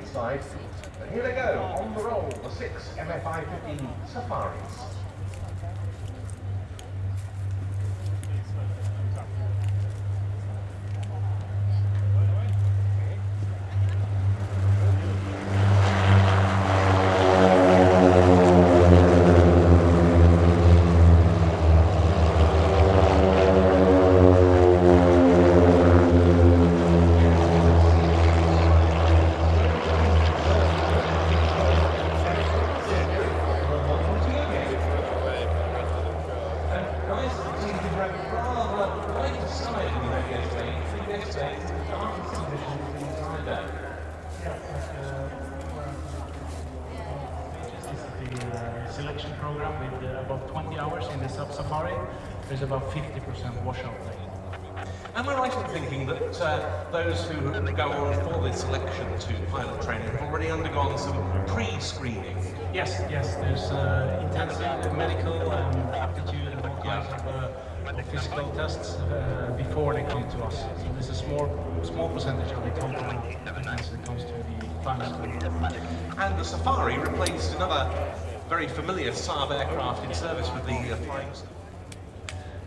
inside. But here they go, on the roll, the 6 MFI-15 Safaris. Selection program with about 20 hours in the safari. There's about 50% washout rate. Am I right in thinking that those who go on for the selection to pilot training have already undergone some pre-screening? Yes, there's intensive medical and aptitude and all kinds of physical tests before they come to us. So this is a small percentage of the total events that comes to the final school. And the Safari replaced another very familiar Saab aircraft in service with the flying.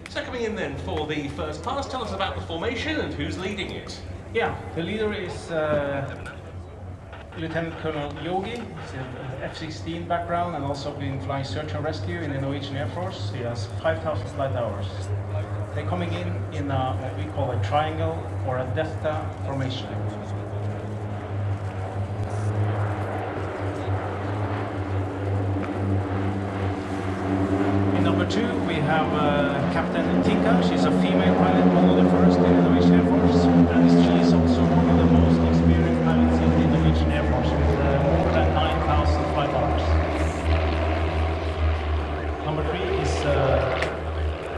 So coming in then for the first pass, tell us about the formation and who's leading it. Yeah, the leader is Lieutenant Colonel Yogi. He's an F-16 background and also been flying search and rescue in the Norwegian Air Force. He has 5,000 flight hours. They're coming in what we call a triangle or a delta formation. Number 2, we have Captain Tinka. She's a female pilot, one of the first in the Norwegian Air Force, and she is also one of the most experienced pilots in the Norwegian Air Force with more than 9,000 flight hours. Number 3 is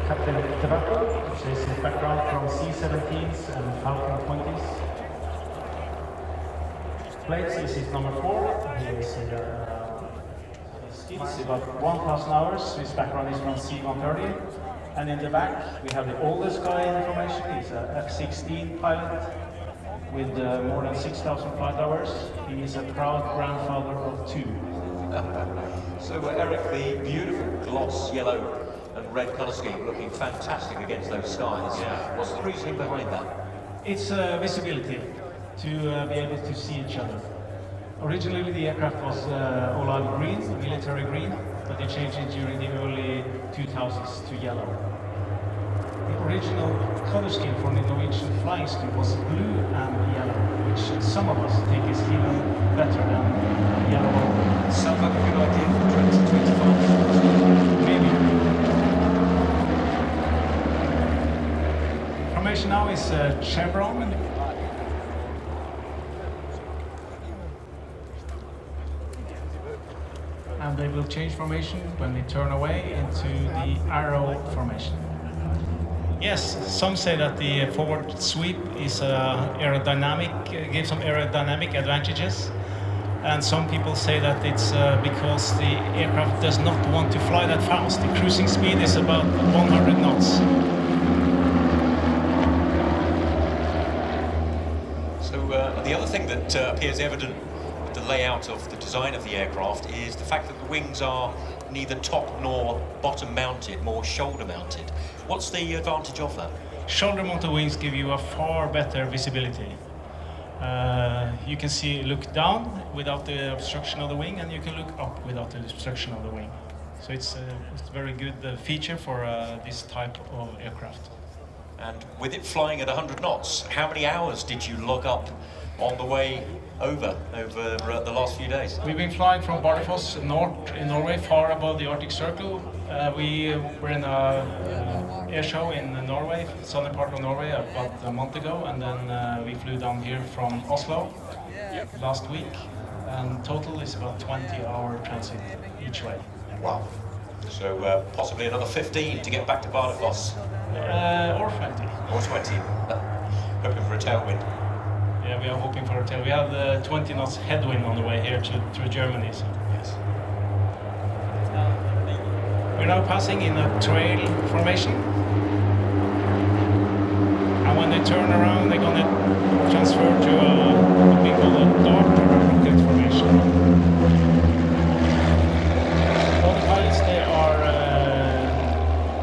Captain Tobacco. She's his background from C-17s and Falcon 20s. Plates is his number 4. He is It's about 1,000 hours. His background is from C-130. And in the back, we have the oldest guy in the formation. He's an F-16 pilot with more than 6,000 flight hours. He is a proud grandfather of 2. So Eric, the beautiful gloss yellow and red colour scheme looking fantastic against those skies. Yeah. What's the reasoning behind that? It's visibility, to be able to see each other. Originally, the aircraft was olive green, military green, but they changed it during the early 2000s to yellow. The original color scheme for the Norwegian flying school was blue and yellow, which some of us think is even better than yellow. Sounds like a good idea for 2025. Maybe. Formation now is chevron. And they will change formation when they turn away into the arrow formation. Yes, some say that the forward sweep is aerodynamic, gives some aerodynamic advantages. And some people say that it's because the aircraft does not want to fly that fast. The cruising speed is about 100 knots. So the other thing that appears evident with the layout of the design of the aircraft is the fact that the wings are neither top nor bottom mounted, more shoulder mounted. What's the advantage of that? Shoulder mounted wings give you a far better visibility. You can look down without the obstruction of the wing, and you can look up without the obstruction of the wing. So it's a very good feature for this type of aircraft. And with it flying at 100 knots, how many hours did you log up on the way over the last few days? We've been flying from Bardufoss north in Norway, far above the Arctic Circle. We were in a air show in Norway, southern part of Norway, about a month ago, and then we flew down here from Oslo last week. And total is about 20-hour transit each way. Wow. So possibly another 15 to get back to Bardufoss. Or 20. Or 20. Hoping for a tailwind. Yeah, we are hoping for a tail. We have the 20 knots headwind on the way here to Germany. So. Yes. We're now passing in a trail formation. And when they turn around, they're going to transfer to what we call a dart. formation. All the pilots, they are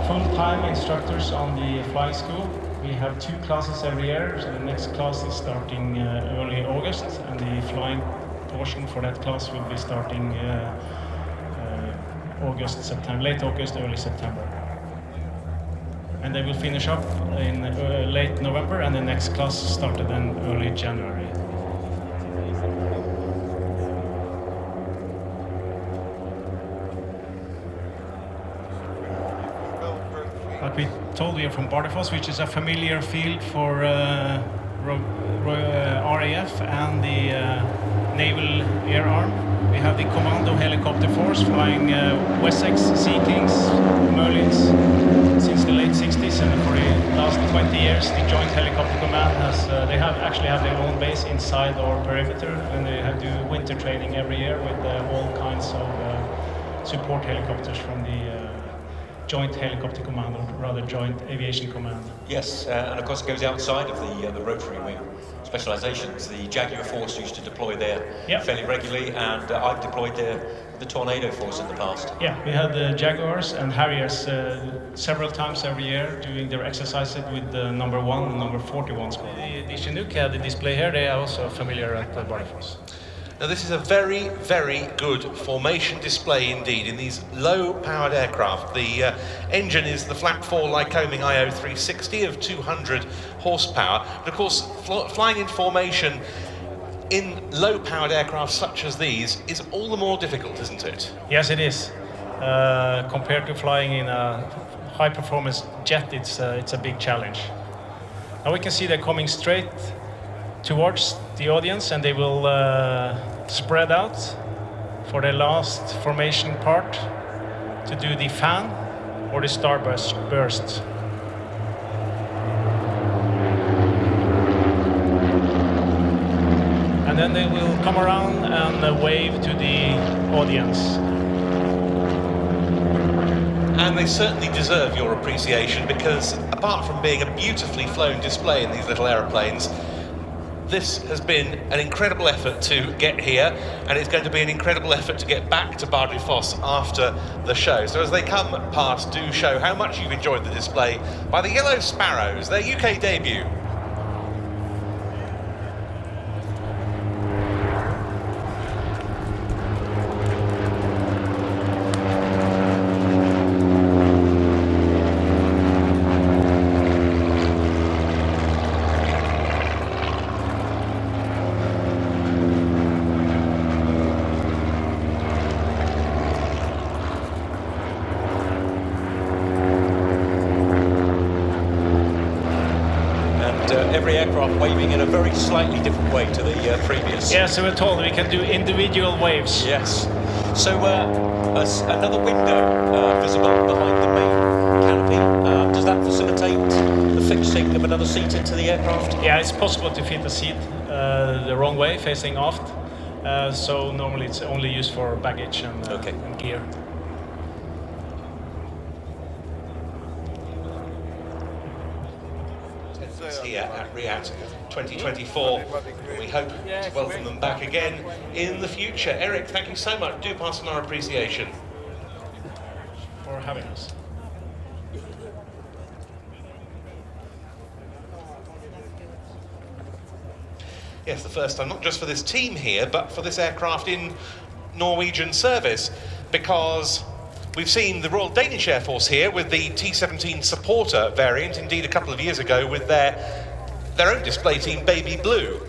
full-time instructors on the flying school. We have 2 classes every year, so the next class is starting early August, and the flying portion for that class will be starting August, September, late August, early September. And they will finish up in late November, and the next class started in early January. Like we told, we are from Bardufoss, which is a familiar field for RAF and the Naval Air Arm. We have the Commando Helicopter Force flying Wessex, Sea Kings, Merlins since the late 60s, and for the last 20 years the Joint Helicopter Command has, they actually have their own base inside our perimeter, and they have do winter training every year with all kinds of support helicopters from the Joint Helicopter Command, or rather Joint Aviation Command. Yes, and of course it goes outside of the rotary wing specializations. The Jaguar Force used to deploy there fairly regularly, and I've deployed there with the Tornado Force in the past. Yeah, we had the Jaguars and Harriers several times every year doing their exercises with the number 1 and number 41 squad. The Chinook had the display here, they are also familiar at Bardufoss. Now this is a very, very good formation display indeed in these low-powered aircraft. The engine is the flat 4 Lycoming IO 360 of 200 horsepower. But of course, flying in formation in low-powered aircraft such as these is all the more difficult, isn't it? Yes, it is. Compared to flying in a high-performance jet, it's a big challenge. Now we can see they're coming straight towards the audience, and they will spread out for the last formation part to do the fan or the starburst burst. And then they will come around and wave to the audience. And they certainly deserve your appreciation, because apart from being a beautifully flown display in these little aeroplanes, this has been an incredible effort to get here, and it's going to be an incredible effort to get back to Bardufoss after the show. So as they come past, do show how much you've enjoyed the display by the Yellow Sparrows, their UK debut. Every aircraft waving in a very slightly different way to the previous. Yeah, so we're told we can do individual waves. Yes. So another window visible behind the main canopy. Does that facilitate the fixing of another seat into the aircraft? Yeah, it's possible to fit a seat the wrong way, facing aft. So normally it's only used for baggage and gear. Here at RIAT 2024, and we hope to welcome them back again in the future. Eric, thank you so much. Do pass on our appreciation For having us. Yes, the first time, not just for this team here, but for this aircraft in Norwegian service, because we've seen the Royal Danish Air Force here with the T-17 supporter variant, indeed a couple of years ago with their own display team, Baby Blue.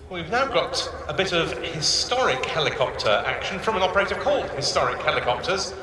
We've now got a bit of historic helicopter action from an operator called Historic Helicopters.